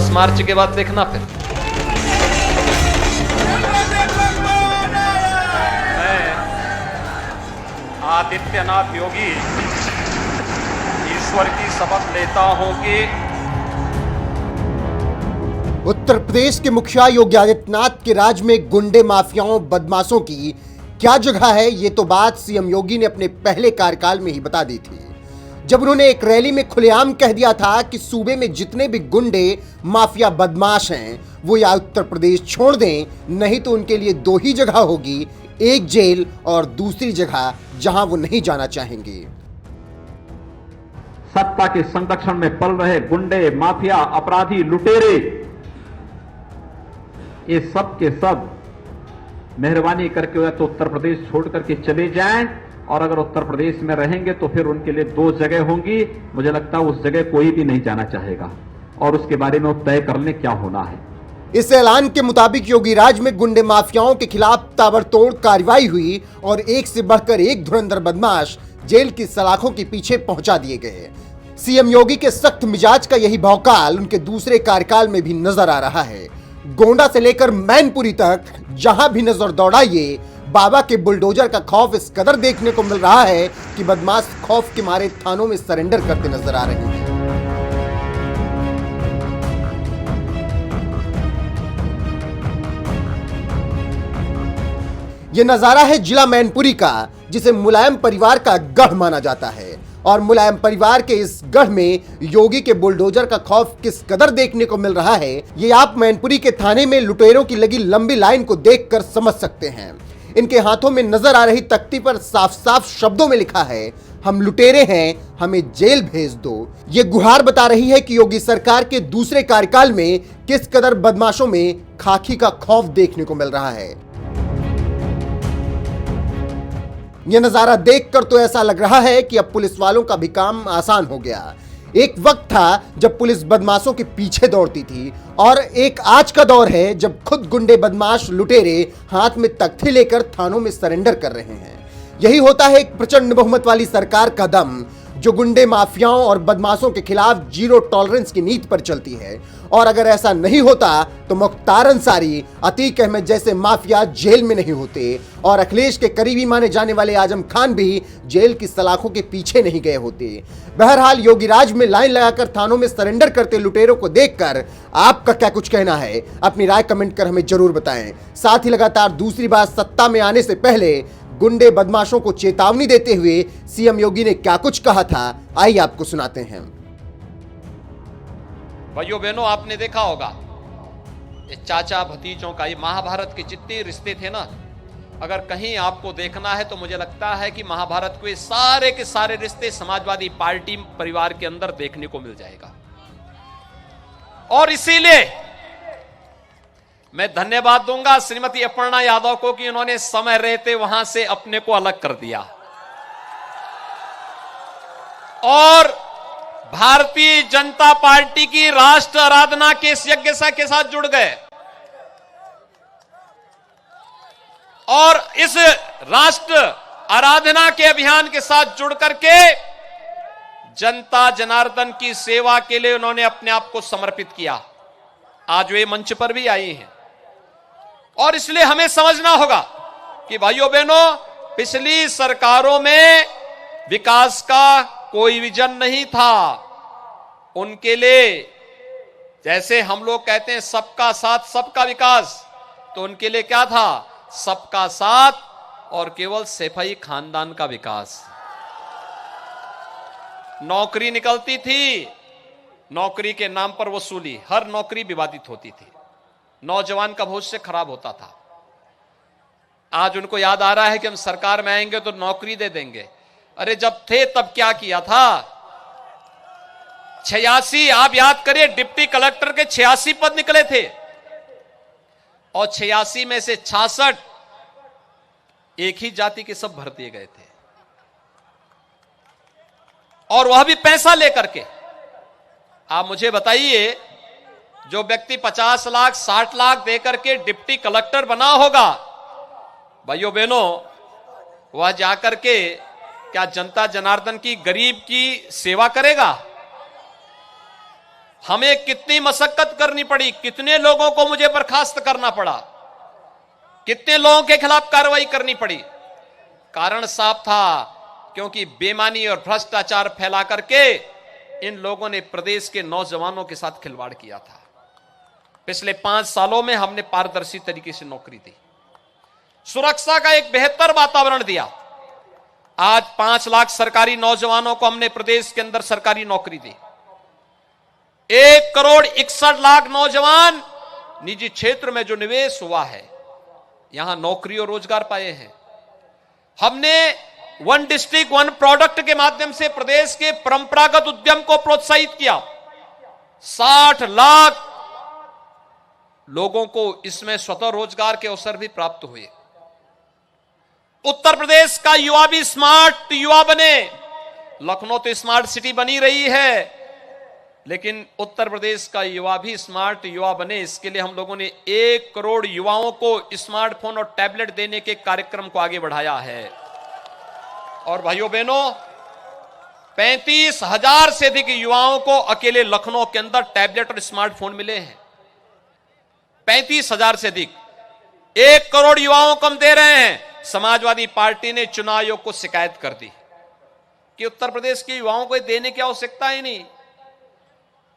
10 मार्च के बाद देखना फिर। मैं आदित्यनाथ योगी ईश्वर की शपथ लेता हूं कि उत्तर प्रदेश के मुखिया योगी आदित्यनाथ के राज में गुंडे, माफियाओं, बदमाशों की क्या जगह है, ये तो बात सीएम योगी ने अपने पहले कार्यकाल में ही बता दी थी, जब उन्होंने एक रैली में खुलेआम कह दिया था कि सूबे में जितने भी गुंडे, माफिया, बदमाश हैं वो या उत्तर प्रदेश छोड़ दें, नहीं तो उनके लिए दो ही जगह होगी, एक जेल और दूसरी जगह जहां वो नहीं जाना चाहेंगे। सत्ता के संरक्षण में पल रहे गुंडे, माफिया, अपराधी, लुटेरे, ये सब के सब मेहरबानी करके या तो उत्तर प्रदेश छोड़ करके चले जाएं, और अगर उत्तर प्रदेश में रहेंगे तो फिर उनके लिए दो जगह होंगी। मुझे लगता है उस जगह कोई भी नहीं जाना चाहेगा और उसके बारे में वो तय कर लें क्या होना है। इस ऐलान के मुताबिक योगी राज में गुंडे, माफियाओं के खिलाफ ताबड़तोड़ कार्रवाई हुई और एक से बढ़कर एक धुरंधर बदमाश जेल की सलाखों के पीछे पहुंचा दिए गए। सीएम योगी के सख्त मिजाज का यही भौकाल उनके दूसरे कार्यकाल में भी नजर आ रहा है। गोंडा से लेकर मैनपुरी तक जहां भी नजर दौड़ाइए, बाबा के बुलडोजर का खौफ इस कदर देखने को मिल रहा है कि बदमाश खौफ के मारे थानों में सरेंडर करते नजर आ रहे हैं। यह नजारा है जिला मैनपुरी का, जिसे मुलायम परिवार का गढ़ माना जाता है, और मुलायम परिवार के इस गढ़ में योगी के बुलडोजर का खौफ किस कदर देखने को मिल रहा है, ये आप मैनपुरी के थाने में लुटेरों की लगी लंबी लाइन को देखकर समझ सकते हैं। इनके हाथों में नजर आ रही तख्ती पर साफ साफ शब्दों में लिखा है, हम लुटेरे हैं, हमें जेल भेज दो। ये गुहार बता रही है कि योगी सरकार के दूसरे कार्यकाल में किस कदर बदमाशों में खाकी का खौफ देखने को मिल रहा है। यह नजारा देखकर तो ऐसा लग रहा है कि अब पुलिस वालों का भी काम आसान हो गया। एक वक्त था जब पुलिस बदमाशों के पीछे दौड़ती थी, और एक आज का दौर है जब खुद गुंडे, बदमाश, लुटेरे हाथ में तख्ती लेकर थानों में सरेंडर कर रहे हैं। यही होता है एक प्रचंड बहुमत वाली सरकार का दम, जो गुंडे, माफियाओं और बदमाशों के खिलाफ जीरो टॉलरेंस की नीति पर चलती है। और अगर ऐसा नहीं होता तो मुख्तार अंसारी, अतीक अहमद जैसे माफिया जेल में नहीं होते, और अखिलेश के करीबी माने जाने वाले आजम खान भी जेल की सलाखों के पीछे नहीं गए होते। बहरहाल योगी राज में लाइन लगाकर थानों में सरेंडर करते लुटेरों को देखकर आपका क्या कुछ कहना है, अपनी राय कमेंट कर हमें जरूर बताएं। साथ ही लगातार दूसरी बार सत्ता में आने से पहले गुंडे, बदमाशों को चेतावनी देते हुए सीएम योगी ने क्या कुछ कहा था, आइए आपको सुनाते हैं। भाइयों बहनों, आपने देखा होगा ये चाचा भतीजों का, ये महाभारत के जितने रिश्ते थे ना, अगर कहीं आपको देखना है तो मुझे लगता है कि महाभारत के सारे रिश्ते समाजवादी पार्टी परिवार के अंदर देखने को मिल जाएगा। और इसीलिए मैं धन्यवाद दूंगा श्रीमती अपर्णा यादव को कि उन्होंने समय रहते वहां से अपने को अलग कर दिया और भारतीय जनता पार्टी की राष्ट्र आराधना के इस यज्ञ के साथ जुड़ गए, और इस राष्ट्र आराधना के अभियान के साथ जुड़ करके जनता जनार्दन की सेवा के लिए उन्होंने अपने आप को समर्पित किया। आज वे मंच पर भी आई हैं, और इसलिए हमें समझना होगा कि भाइयों बहनों, पिछली सरकारों में विकास का कोई विजन नहीं था। उनके लिए जैसे हम लोग कहते हैं सबका साथ सबका विकास, तो उनके लिए क्या था? सबका साथ और केवल सैफई खानदान का विकास। नौकरी निकलती थी, नौकरी के नाम पर वसूली, हर नौकरी विवादित होती थी, नौजवान का भविष्य खराब होता था। आज उनको याद आ रहा है कि हम सरकार में आएंगे तो नौकरी दे देंगे। अरे जब थे तब क्या किया था? 86, आप याद करिए, डिप्टी कलेक्टर के 86 पद निकले थे, और 86 में से 66 एक ही जाति के सब भर दिए गए थे, और वह भी पैसा लेकर के। आप मुझे बताइए, जो व्यक्ति 50 लाख 60 लाख देकर के डिप्टी कलेक्टर बना होगा, भाइयों बहनों, वह जाकर के क्या जनता जनार्दन की, गरीब की सेवा करेगा? हमें कितनी मशक्कत करनी पड़ी, कितने लोगों को मुझे बर्खास्त करना पड़ा, कितने लोगों के खिलाफ कार्रवाई करनी पड़ी। कारण साफ था, क्योंकि बेईमानी और भ्रष्टाचार फैला करके इन लोगों ने प्रदेश के नौजवानों के साथ खिलवाड़ किया था। पिछले 5 सालों में हमने पारदर्शी तरीके से नौकरी दी, सुरक्षा का एक बेहतर वातावरण दिया। आज 5 लाख सरकारी नौजवानों को हमने प्रदेश के अंदर सरकारी नौकरी दी। 1 करोड़ 61 लाख नौजवान निजी क्षेत्र में जो निवेश हुआ है, यहां नौकरी और रोजगार पाए हैं। हमने 1 डिस्ट्रिक्ट 1 प्रोडक्ट के माध्यम से प्रदेश के परंपरागत उद्यम को प्रोत्साहित किया। 60 लाख लोगों को इसमें स्वतः रोजगार के अवसर भी प्राप्त हुए। उत्तर प्रदेश का युवा भी स्मार्ट युवा बने। लखनऊ तो स्मार्ट सिटी बनी रही है, लेकिन उत्तर प्रदेश का युवा भी स्मार्ट युवा बने, इसके लिए हम लोगों ने 1 करोड़ युवाओं को स्मार्टफोन और टैबलेट देने के कार्यक्रम को आगे बढ़ाया है। और भाइयों बहनों, 35,000 से अधिक युवाओं को अकेले लखनऊ के अंदर टैबलेट और स्मार्टफोन मिले हैं। 35,000 से अधिक, 1 करोड़ युवाओं को हम दे रहे हैं। समाजवादी पार्टी ने चुनाव आयोग को शिकायत कर दी कि उत्तर प्रदेश के युवाओं को देने की आवश्यकता ही नहीं,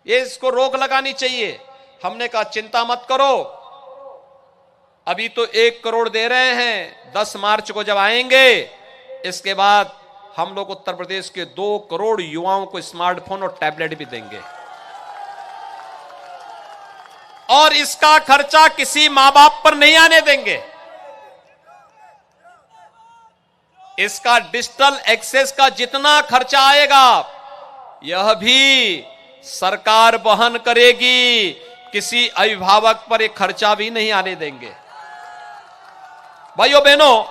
ये इसको रोक लगानी चाहिए। हमने कहा चिंता मत करो, अभी तो 1 करोड़ दे रहे हैं, 10 मार्च को जब आएंगे इसके बाद हम लोग उत्तर प्रदेश के 2 करोड़ युवाओं को स्मार्टफोन और टैबलेट भी देंगे। और इसका खर्चा किसी मां बाप पर नहीं आने देंगे। इसका डिजिटल एक्सेस का जितना खर्चा आएगा यह भी सरकार वहन करेगी, किसी अभिभावक पर एक खर्चा भी नहीं आने देंगे। भाइयों बहनों,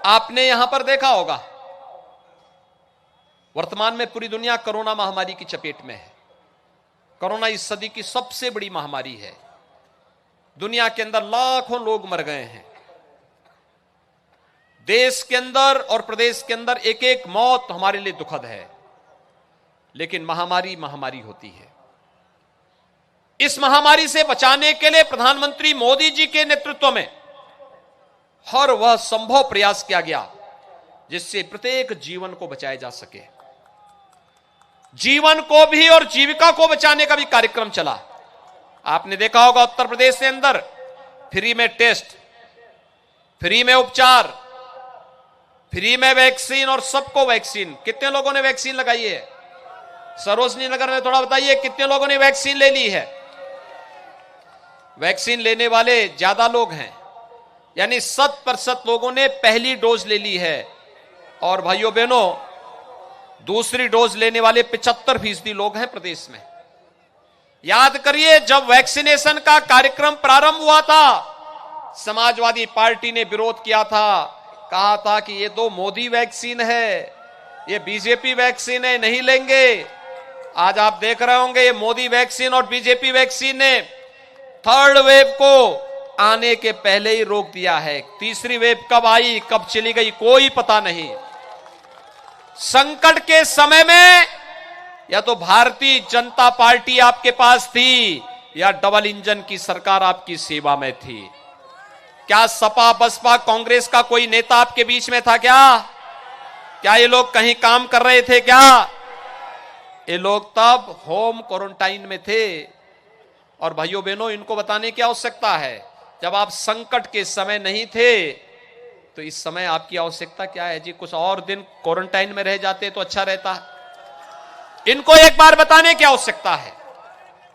आपने यहां पर देखा होगा, वर्तमान में पूरी दुनिया कोरोना महामारी की चपेट में है। कोरोना इस सदी की सबसे बड़ी महामारी है। दुनिया के अंदर लाखों लोग मर गए हैं। देश के अंदर और प्रदेश के अंदर एक एक मौत हमारे लिए दुखद है, लेकिन महामारी महामारी होती है। इस महामारी से बचाने के लिए प्रधानमंत्री मोदी जी के नेतृत्व में हर वह संभव प्रयास किया गया जिससे प्रत्येक जीवन को बचाया जा सके। जीवन को भी और जीविका को बचाने का भी कार्यक्रम चला। आपने देखा होगा उत्तर प्रदेश के अंदर फ्री में टेस्ट, फ्री में उपचार, फ्री में वैक्सीन और सबको वैक्सीन। कितने लोगों ने वैक्सीन लगाई है? सरोजनी नगर में थोड़ा बताइए, कितने लोगों ने वैक्सीन ले ली है? वैक्सीन लेने वाले ज्यादा लोग हैं, यानी 100% लोगों ने पहली डोज ले ली है। और भाइयों बहनों, दूसरी डोज लेने वाले 75% लोग हैं प्रदेश में। याद करिए, जब वैक्सीनेशन का कार्यक्रम प्रारंभ हुआ था, समाजवादी पार्टी ने विरोध किया था, कहा था कि ये तो मोदी वैक्सीन है, ये बीजेपी वैक्सीन है, नहीं लेंगे। आज आप देख रहे होंगे ये मोदी वैक्सीन और बीजेपी वैक्सीन ने 3rd वेव को आने के पहले ही रोक दिया है। तीसरी वेव कब आई, कब चली गई, कोई पता नहीं। संकट के समय में या तो भारतीय जनता पार्टी आपके पास थी या डबल इंजन की सरकार आपकी सेवा में थी। क्या सपा बसपा कांग्रेस का कोई नेता आपके बीच में था क्या ये लोग कहीं काम कर रहे थे क्या? ये लोग तब होम क्वारंटाइन में थे। और भाइयों बहनों, इनको बताने की आवश्यकता है, जब आप संकट के समय नहीं थे तो इस समय आपकी आवश्यकता क्या है जी? कुछ और दिन क्वारंटाइन में रह जाते तो अच्छा रहता। इनको एक बार बताने की आवश्यकता है।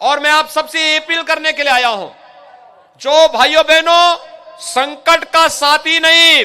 और मैं आप सबसे अपील करने के लिए आया हूं, जो भाइयों बहनों संकट का साथी नहीं,